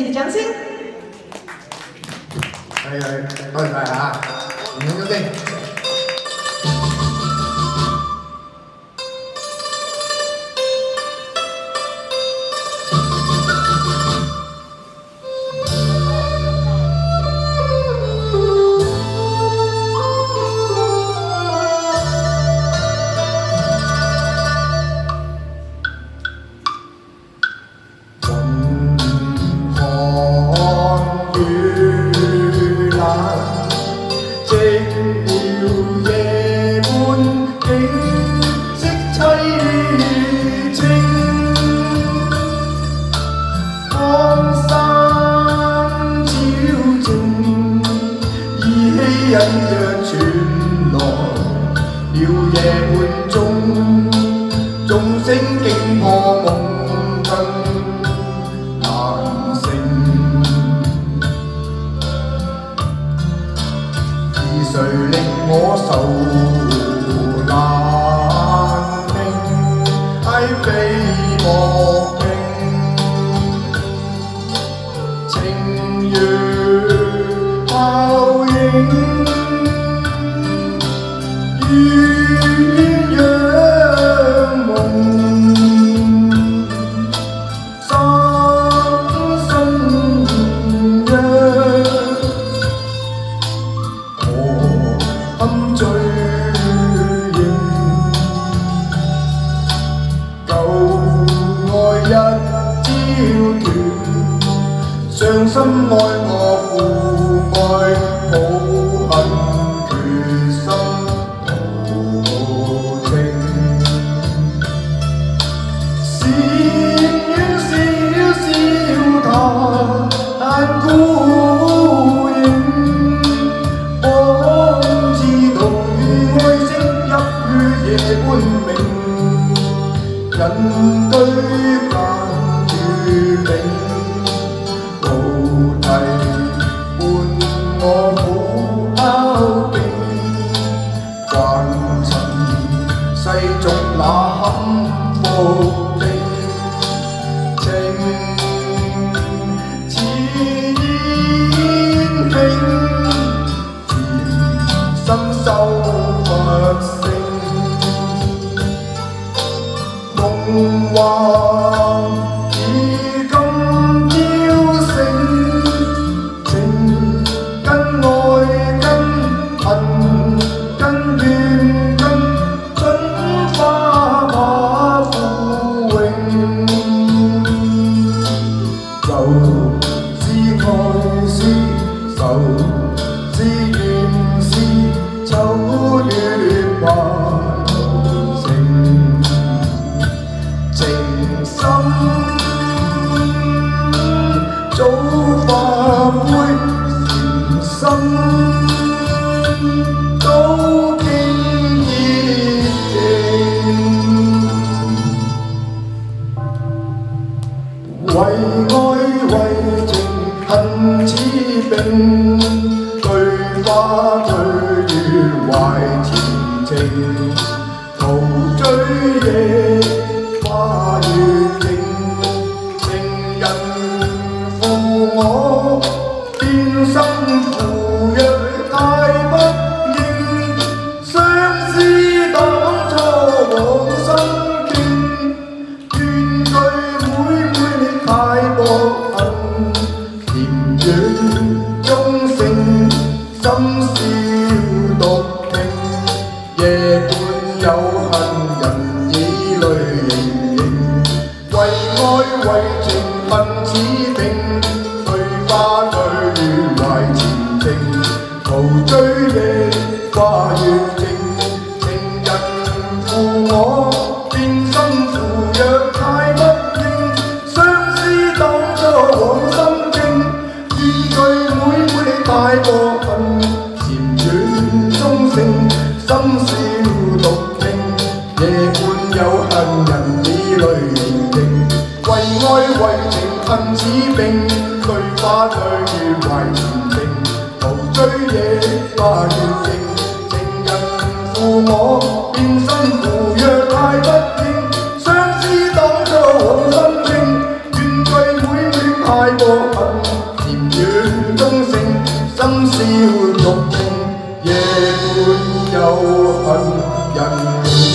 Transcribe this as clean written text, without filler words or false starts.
你的掌聲。多謝晒嚇，唔應該先。隱約傳來了夜半鐘，鐘聲驚破夢更難醒。是誰令我受難命？被莫評，情如泡影。鸳鸯夢，心心約，何堪追認？舊愛一朝斷，傷心愛我負愛抱恨。人對間如明，菩提伴我苦敲擊，慣塵世俗那堪福的情，似煙輕，甜心收不勝。夢幻已今朝醒，情跟愛跟恨跟怨跟春花把枯榮，就是愛是愁，是緣是秋月華。早化灰禪心，都經熱情。為愛為情恨似冰，對花對月懷前程，途追夜花月景。我變心負若太不應，相思當初往心傾，怨對妹你太薄幸，甜軟中性深宵獨聽，夜半有恨人以淚盈盈，為愛為情恨似冰。途追夜花月靜，情人負我變心負若太不應，相思當初往心傾，怨對妹你太過分，禪院中性深宵獨聽，夜半有恨人以淚盈盈，為愛為情恨似冰，對花對月懷前程。追夜花月靜，情人負我變心負若太不應，相思當初往心傾，怨對妹太過分。有恨人。